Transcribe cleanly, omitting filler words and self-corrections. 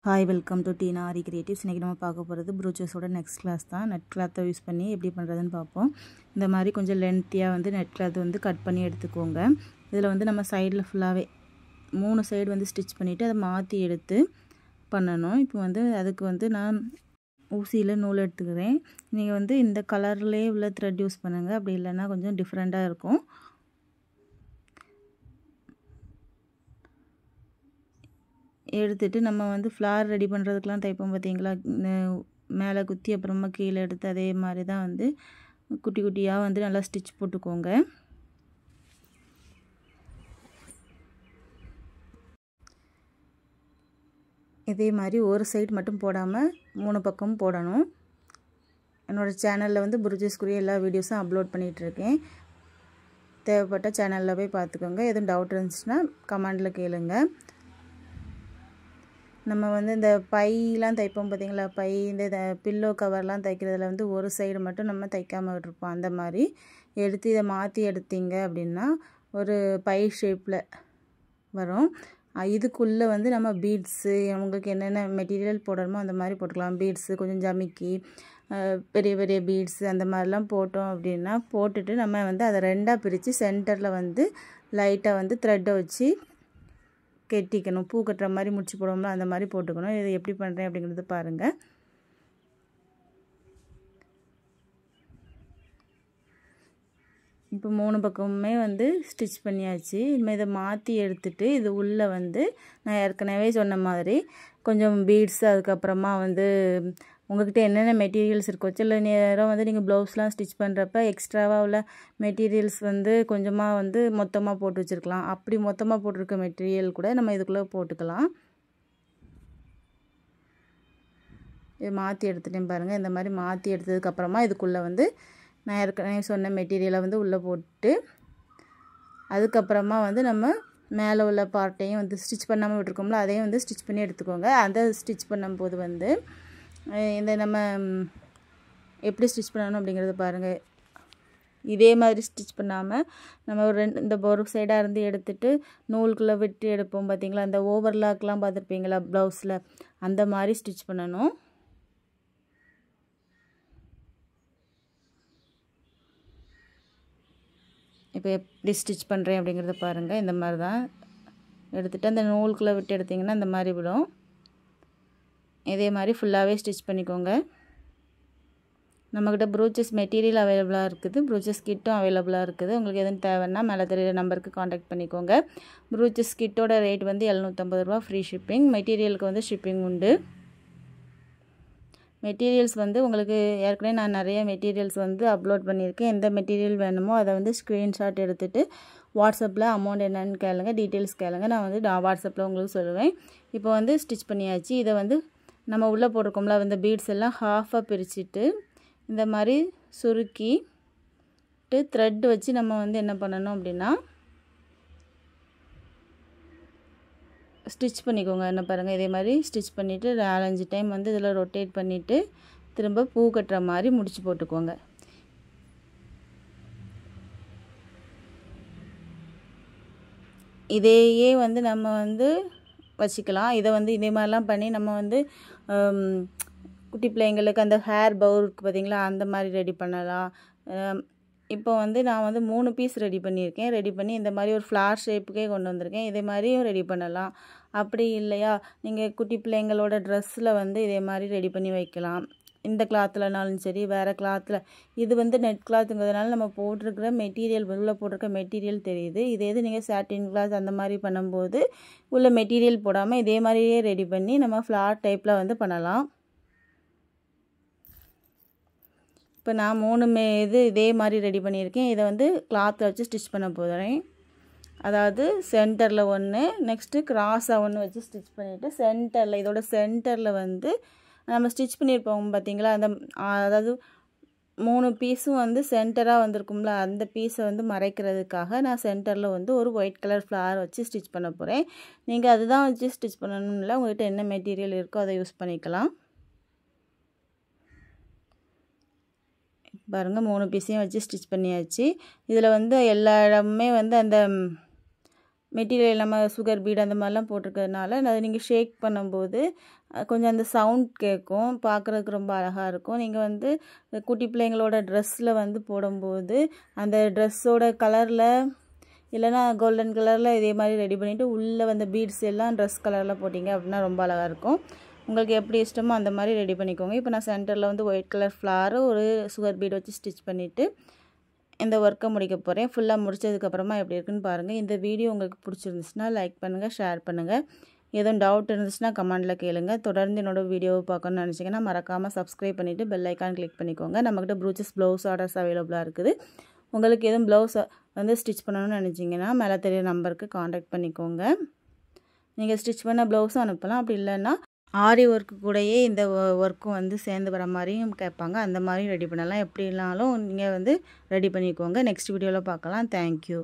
Hi, welcome to Tina Ari Creatives. இன்னைக்கு நம்ம பார்க்க போகிறது ப்ரூச்சஸோட நெக்ஸ்ட் கிளாஸ் தான். நெட் கிளாத்தை யூஸ் பண்ணி எப்படி பண்ணுறதுன்னு பார்ப்போம். இந்த மாதிரி கொஞ்சம் லென்த்தியாக வந்து நெட் கிளாத் வந்து கட் பண்ணி எடுத்துக்கோங்க. இதில் வந்து நம்ம சைடில் ஃபுல்லாகவே 3 சைடு வந்து ஸ்டிச் பண்ணிவிட்டு அதை மாற்றி எடுத்து பண்ணணும். இப்போ வந்து அதுக்கு வந்து நான் ஊசியில் நூல் எடுத்துக்கிறேன். நீங்கள் வந்து இந்த கலர்லேயே உள்ள த்ரெட் யூஸ் பண்ணுங்கள், அப்படி இல்லைன்னா கொஞ்சம் டிஃப்ரெண்ட்டாக இருக்கும். எடுத்துட்டு நம்ம வந்து ஃப்ளார் ரெடி பண்ணுறதுக்கெலாம் தைப்போம் பார்த்தீங்களா, மேலே குத்தி அப்புறமா கீழே எடுத்து அதே மாதிரி தான் வந்து குட்டி குட்டியாக வந்து நல்லா ஸ்டிச் போட்டுக்கோங்க. இதே மாதிரி ஒரு சைடு மட்டும் போடாமல் 3 பக்கமும் போடணும். என்னோடய சேனலில் வந்து ப்ரூச்சஸ்க்குரிய எல்லா வீடியோஸும் அப்லோட் பண்ணிகிட்ருக்கேன். தேவைப்பட்ட சேனலில் போய் பார்த்துக்கோங்க. எதுவும் டவுட் இருந்துச்சுன்னா கமெண்டில் கேளுங்க. நம்ம வந்து இந்த பையெலாம் தைப்போம் பார்த்தீங்களா, பை இந்த பில்லோ கவர்லாம் தைக்கிறதுல வந்து ஒரு சைடு மட்டும் நம்ம தைக்காமல் விட்டுருப்போம். அந்த மாதிரி எடுத்து இதை மாற்றி எடுத்தீங்க அப்படின்னா ஒரு பை ஷேப்பில் வரும். இதுக்குள்ளே வந்து நம்ம பீட்ஸு, உங்களுக்கு என்னென்ன மெட்டீரியல் போடணுமோ அந்த மாதிரி போட்டுக்கலாம். பீட்ஸு, கொஞ்சம் ஜமிக்கி, பெரிய பெரிய பீட்ஸு அந்த மாதிரிலாம் போட்டோம் அப்படின்னா போட்டுட்டு நம்ம வந்து அதை 2ஆக பிரித்து சென்டரில் வந்து லைட்டாக வந்து த்ரெட்டை வச்சு கெட்டிக்கணும். பூ கட்டுற மாதிரி முடிச்சு போடுவோம்ல, அந்த மாதிரி போட்டுக்கணும். இதை எப்படி பண்ணுறேன் அப்படிங்கிறது பாருங்கள். இப்போ 3 பக்கமுமே வந்து ஸ்டிச் பண்ணியாச்சு. இனிமேல் இதை மாற்றி எடுத்துட்டு இது உள்ளே வந்து நான் ஏற்கனவே சொன்ன மாதிரி கொஞ்சம் பீட்ஸு, அதுக்கப்புறமா வந்து உங்கள்கிட்ட என்னென்ன மெட்டீரியல்ஸ் இருக்கோ, சில நேரம் வந்து நீங்கள் ப்ளவுஸ்லாம் ஸ்டிச் பண்ணுறப்ப எக்ஸ்ட்ராவாக உள்ள மெட்டீரியல்ஸ் வந்து கொஞ்சமாக வந்து மொத்தமாக போட்டு வச்சுருக்கலாம். அப்படி மொத்தமாக போட்டிருக்க மெட்டீரியல் கூட நம்ம இதுக்குள்ளே போட்டுக்கலாம். இது மாற்றி எடுத்துட்டேன் பாருங்கள். இந்த மாதிரி மாற்றி எடுத்ததுக்கப்புறமா இதுக்குள்ளே வந்து நான் ஏற்கனவே சொன்ன மெட்டீரியலை வந்து உள்ளே போட்டு அதுக்கப்புறமா வந்து நம்ம மேலே உள்ள பார்ட்டையும் வந்து ஸ்டிச் பண்ணாமல் விட்டுருக்கோம்ல, அதையும் வந்து ஸ்டிச் பண்ணி எடுத்துக்கோங்க. அதை ஸ்டிச் பண்ணும்போது வந்து இந்த நம்ம எப்படி ஸ்டிச் பண்ணணும் அப்படிங்கிறத பாருங்கள். இதே மாதிரி ஸ்டிச் பண்ணாமல் நம்ம ஒரு சைடாக இருந்து எடுத்துகிட்டு நூலுக்குள்ளே விட்டு எடுப்போம் பார்த்தீங்களா, அந்த ஓவர்லாக்லாம் பார்த்துருப்பீங்களா ப்ளவுஸில், அந்த மாதிரி ஸ்டிச் பண்ணணும். இப்போ எப்படி ஸ்டிச் பண்ணுறேன் அப்படிங்கிறத பாருங்கள். இந்த மாதிரி தான் எடுத்துகிட்டு அந்த நூலுக்குள்ளே விட்டு எடுத்திங்கன்னா இந்த மாதிரி விடும். இதே மாதிரி ஃபுல்லாகவே ஸ்டிச் பண்ணிக்கோங்க. நம்மக்கிட்ட ப்ரூச்சஸ் மெட்டீரியல் அவைலபிளாக இருக்குது, ப்ரூச்சஸ் கிட்டும் அவைலபிளாக இருக்குது. உங்களுக்கு எதுவும் தேவைன்னா மேலே தெரியுற நம்பருக்கு காண்டாக்ட் பண்ணிக்கோங்க. ப்ரூச்சஸ் கிட்டோட ரேட் வந்து 750 ரூபா, ஃப்ரீ ஷிப்பிங். மெட்டீரியலுக்கு வந்து ஷிப்பிங் உண்டு. மெட்டீரியல்ஸ் வந்து உங்களுக்கு ஏற்கனவே நான் நிறைய மெட்டீரியல்ஸ் வந்து அப்லோட் பண்ணியிருக்கேன். எந்த மெட்டீரியல் வேணுமோ அதை வந்து ஸ்க்ரீன்ஷாட் எடுத்துகிட்டு வாட்ஸ்அப்பில் அமௌண்ட் என்னென்னு கேளுங்க, டீட்டெயில்ஸ் கேளுங்க. நான் வந்து வாட்ஸ்அப்பில் உங்களுக்கு சொல்லுவேன். இப்போ வந்து ஸ்டிச் பண்ணியாச்சு. இதை வந்து நம்ம உள்ளே போட்டிருக்கோம்ல அந்த பீட்ஸ் எல்லாம் ஹாஃபாக பிரிச்சுட்டு இந்த மாதிரி சுருக்கிட்டு த்ரெட் வச்சு நம்ம வந்து என்ன பண்ணணும் அப்படின்னா ஸ்டிச் பண்ணிக்கோங்க. என்ன பாருங்கள், இதே மாதிரி ஸ்டிச் பண்ணிவிட்டு 4-5 டைம் வந்து இதில் ரொட்டேட் பண்ணிவிட்டு திரும்ப பூ கட்டுற மாதிரி முடிச்சு போட்டுக்கோங்க. இதையே வந்து நம்ம வந்து வச்சுக்கலாம். இதை வந்து இதே மாதிரிலாம் பண்ணி நம்ம வந்து குட்டி பிள்ளைங்களுக்கு அந்த ஹேர் பவுல் இருக்குது பார்த்தீங்களா, அந்த மாதிரி ரெடி பண்ணலாம். இப்போ வந்து நான் வந்து 3 பீஸ் ரெடி பண்ணியிருக்கேன். ரெடி பண்ணி இந்த மாதிரி ஒரு ஃப்ளார் ஷேப்புக்கே கொண்டு வந்திருக்கேன். இதே மாதிரியும் ரெடி பண்ணலாம். அப்படி இல்லையா, நீங்கள் குட்டி பிள்ளைங்களோட ட்ரெஸ்ஸில் வந்து இதே மாதிரி ரெடி பண்ணி வைக்கலாம். இந்த கிளாத்துலனாலும் சரி, வேறு கிளாத்தில். இது வந்து நெட் கிளாத்துங்கிறதுனால நம்ம போட்டிருக்கிற மெட்டீரியல் உள்ளே போட்டிருக்க மெட்டீரியல் தெரியுது. இதே இது நீங்கள் சாட்டின் கிளாத் அந்த மாதிரி பண்ணும்போது உள்ள மெட்டீரியல் போடாமல் இதே மாதிரியே ரெடி பண்ணி நம்ம ஃப்ளார் டைப்பில் வந்து பண்ணலாம். இப்போ நான் 3 இதே மாதிரி ரெடி பண்ணியிருக்கேன். இதை வந்து கிளாத்தை வச்சு ஸ்டிச் பண்ண போகிறேன். அதாவது சென்டரில் ஒன்று, நெக்ஸ்ட்டு கிராஸாக ஒன்று வச்சு ஸ்டிச் பண்ணிவிட்டு சென்டரில், இதோட சென்டரில் வந்து நம்ம ஸ்டிச் பண்ணியிருப்போம் பார்த்தீங்களா, அதாவது 3 பீஸும் வந்து சென்டராக வந்திருக்கும்ல, அந்த பீஸை வந்து மறைக்கிறதுக்காக நான் சென்டரில் வந்து ஒரு ஒயிட் கலர் ஃப்ளார் வச்சு ஸ்டிச் பண்ண போகிறேன். நீங்கள் அதுதான் வச்சு ஸ்டிச் பண்ணணும்னு இல்லை, உங்கள்கிட்ட என்ன மெட்டீரியல் இருக்கோ அதை யூஸ் பண்ணிக்கலாம். பாருங்கள், 3 பீஸையும் வச்சு ஸ்டிச் பண்ணியாச்சு. இதில் வந்து எல்லா இடமுமே வந்து அந்த மெட்டீரியல் நம்ம சுகர் பீட் அந்த மாதிரிலாம் போட்டிருக்கிறதுனால அதை நீங்கள் ஷேக் பண்ணும்போது கொஞ்சம் அந்த சவுண்ட் கேட்கும், பார்க்குறதுக்கு ரொம்ப அழகாக இருக்கும். நீங்கள் வந்து குட்டி பிள்ளைங்களோட ட்ரெஸ்ஸில் வந்து போடும்போது அந்த ட்ரெஸ்ஸோட கலரில் இல்லைனா கோல்டன் கலரில் இதே மாதிரி ரெடி பண்ணிவிட்டு உள்ளே வந்து பீட்ஸ் எல்லாம் ட்ரெஸ் கலரில் போட்டிங்க அப்படின்னா ரொம்ப அழகாக இருக்கும். உங்களுக்கு எப்படி இஷ்டமோ அந்த மாதிரி ரெடி பண்ணிக்கோங்க. இப்போ நான் சென்டரில் வந்து ஒயிட் கலர் ஃப்ளாரு ஒரு சுகர் பீட் வச்சு ஸ்டிச் பண்ணிவிட்டு இந்த ஒர்க்கை முடிக்க போகிறேன். ஃபுல்லாக முடித்ததுக்கப்புறமா எப்படி இருக்குன்னு பாருங்கள். இந்த வீடியோ உங்களுக்கு பிடிச்சிருந்துச்சுன்னா லைக் பண்ணுங்கள், ஷேர் பண்ணுங்கள். எதுவும் டவுட் இருந்துச்சுன்னா கமெண்டில் கேளுங்க. தொடர்ந்து என்னோடய வீடியோவை பார்க்கணுன்னு நினச்சிங்கன்னா மறக்காமல் சப்ஸ்கிரைப் பண்ணிவிட்டு பெல் ஐக்கான் கிளிக் பண்ணிக்கோங்க. நம்மக்கிட்ட ப்ரூச்சஸ் ப்ளவுஸ் ஆர்டர்ஸ் அவைலபிளாக இருக்குது. உங்களுக்கு எதுவும் ப்ளவுஸ் வந்து ஸ்டிச் பண்ணணும்னு நினச்சிங்கன்னா மேலே தெரிய நம்பருக்கு காண்டாக்ட் பண்ணிக்கோங்க. நீங்கள் ஸ்டிச் பண்ண ப்ளவுஸும் அனுப்பலாம். அப்படி இல்லைன்னா ஆரி ஒர்க்கு கூடயே இந்த ஒர்க்கும் வந்து சேர்ந்து வர மாதிரியும் கேட்பாங்க. அந்த மாதிரியும் ரெடி பண்ணலாம். எப்படினாலும் நீங்கள் வந்து ரெடி பண்ணிக்கோங்க. நெக்ஸ்ட் வீடியோவில் பார்க்கலாம். தேங்க்யூ.